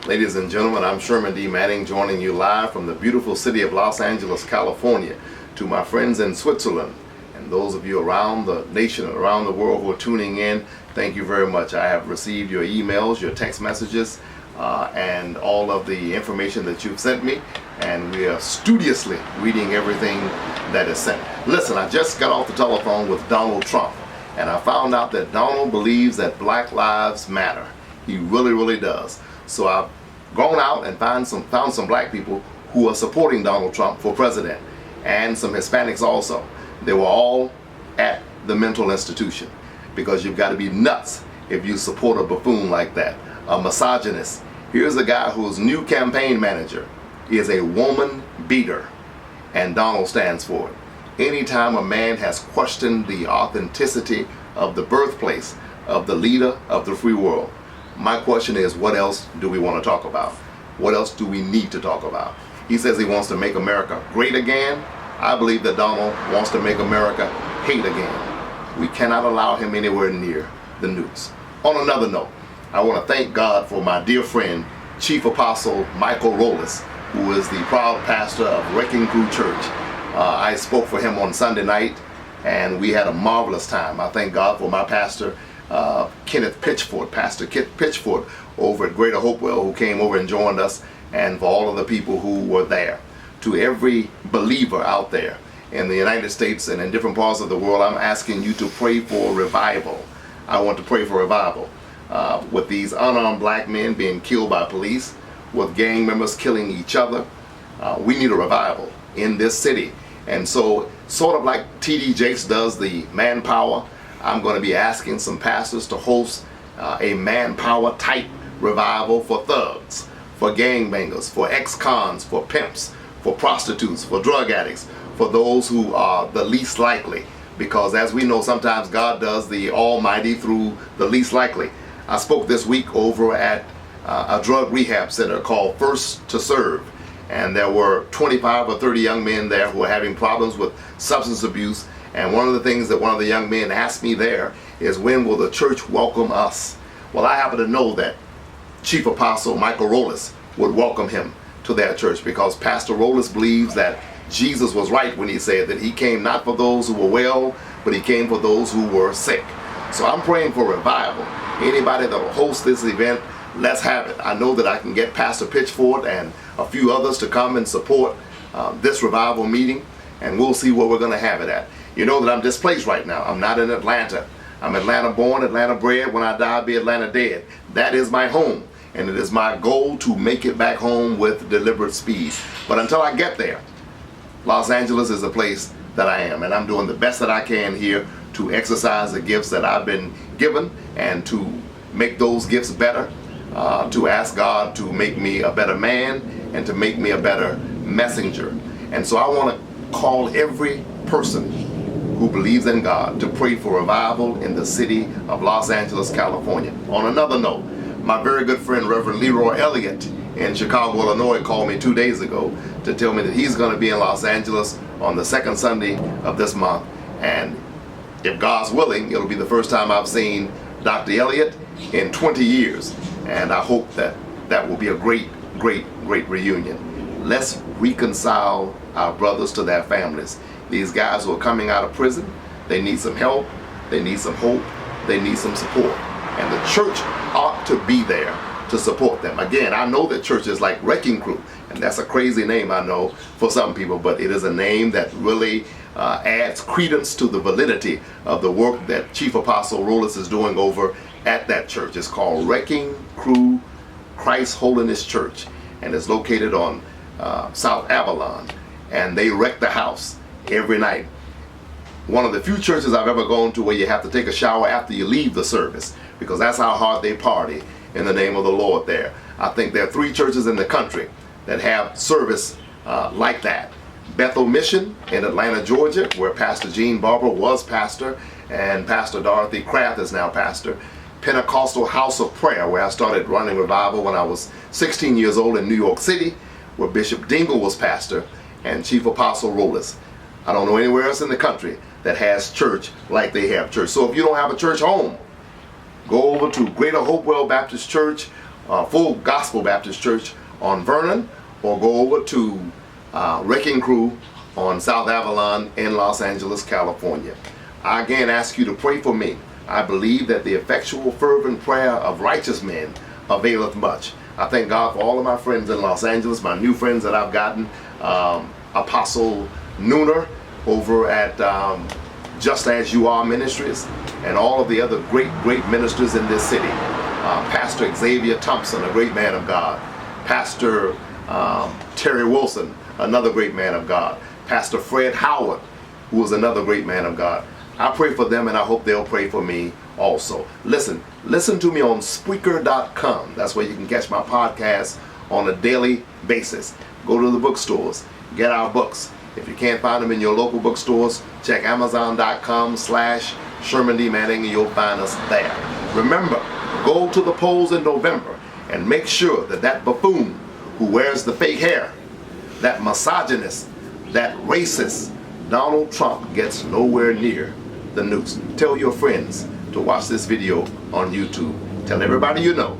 Ladies and gentlemen, I'm Sherman D. Manning, joining you live from the beautiful city of Los Angeles, California. To my friends in Switzerland and those of you around the nation and around the world who are tuning in, thank you very much. I have received your emails, your text messages, and all of the information that you've sent me, and we are studiously reading everything that is sent. Listen, I just got off the telephone with Donald Trump, and I found out that Donald believes that Black Lives Matter. He really does. So I've gone out and found some black people who are supporting Donald Trump for president, and some Hispanics also. They were all at the mental institution, because you've got to be nuts if you support a buffoon like that, a misogynist. Here's a guy whose new campaign manager is a woman beater, and Donald stands for it. Anytime a man has questioned the authenticity of the birthplace of the leader of the free world, my question is, what else do we want to talk about? What else do we need to talk about? He says he wants to make America great again. I believe that Donald wants to make America hate again. We cannot allow him anywhere near the news. On another note, I want to thank God for my dear friend, Chief Apostle Michael Rollis, who is the proud pastor of Wrecking Crew Church. I spoke for him on Sunday night, and we had a marvelous time. I thank God for my pastor, Pastor Kit Pitchford over at Greater Hopewell, who came over and joined us, and for all of the people who were there. To every believer out there in the United States and in different parts of the world, I'm asking you to pray for revival. I want to pray for revival. With these unarmed black men being killed by police, with gang members killing each other, we need a revival in this city. And so, sort of like T.D. Jakes does the Manpower, I'm going to be asking some pastors to host a Manpower type revival for thugs, for gangbangers, for ex-cons, for pimps, for prostitutes, for drug addicts, for those who are the least likely. Because as we know, sometimes God does the almighty through the least likely. I spoke this week over at a drug rehab center called First to Serve, and there were 25 or 30 young men there who were having problems with substance abuse. And one of the things that one of the young men asked me there is, when will the church welcome us? Well, I happen to know that Chief Apostle Michael Rollis would welcome him to their church, because Pastor Rollis believes that Jesus was right when he said that he came not for those who were well, but he came for those who were sick. So I'm praying for revival. Anybody that will host this event, let's have it. I know that I can get Pastor Pitchford and a few others to come and support this revival meeting, and we'll see where we're going to have it at. You know that I'm displaced right now. I'm not in Atlanta. I'm Atlanta born, Atlanta bred. When I die, I'll be Atlanta dead. That is my home, and it is my goal to make it back home with deliberate speed. But until I get there, Los Angeles is a place that I am, and I'm doing the best that I can here to exercise the gifts that I've been given, and to make those gifts better, to ask God to make me a better man and to make me a better messenger. And so I want to call every person who believes in God to pray for revival in the city of Los Angeles, California. On another note, my very good friend Reverend Leroy Elliott in Chicago, Illinois, called me 2 days ago to tell me that he's going to be in Los Angeles on the second Sunday of this month, and if God's willing, it'll be the first time I've seen Dr. Elliott in 20 years, and I hope that that will be a great reunion. Let's reconcile our brothers to their families. These guys who are coming out of prison, they need some help, they need some hope, they need some support. And the church ought to be there to support them. Again, I know that church is like Wrecking Crew, and that's a crazy name, I know, for some people, but it is a name that really adds credence to the validity of the work that Chief Apostle Rollis is doing over at that church. It's called Wrecking Crew Christ Holiness Church, and it's located on South Avalon, and they wreck the house every night. One of the few churches I've ever gone to where you have to take a shower after you leave the service, because that's how hard they party in the name of the Lord there. I think there are 3 churches in the country that have service like that. Bethel Mission in Atlanta, Georgia, where Pastor Gene Barber was pastor, and Pastor Dorothy Kraft is now pastor. Pentecostal House of Prayer, where I started running revival when I was 16 years old in New York City, where Bishop Dingle was pastor, and Chief Apostle Rollis. I don't know anywhere else in the country that has church like they have church. So if you don't have a church home, go over to Greater Hopewell Baptist Church Full Gospel Baptist Church on Vernon, or go over to Wrecking Crew on South Avalon in Los Angeles, California. I again ask you to pray for me. I believe that the effectual fervent prayer of righteous men availeth much. I thank God for all of my friends in Los Angeles, my new friends that I've gotten, Apostle Nooner over at Just As You Are Ministries, and all of the other great ministers in this city. Pastor Xavier Thompson, a great man of God. Pastor Terry Wilson, another great man of God. Pastor Fred Howard, who is another great man of God. I pray for them, and I hope they'll pray for me also. Listen to me on Spreaker.com. That's where you can catch my podcast on a daily basis. Go to the bookstores, get our books. If you can't find them in your local bookstores, check Amazon.com/ShermanDManning, and you'll find us there. Remember, go to the polls in November and make sure that that buffoon who wears the fake hair, that misogynist, that racist, Donald Trump gets nowhere near the noose. Tell your friends to watch this video on YouTube. Tell everybody you know.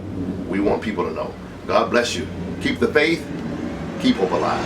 We want people to know. God bless you. Keep the faith. Keep hope alive.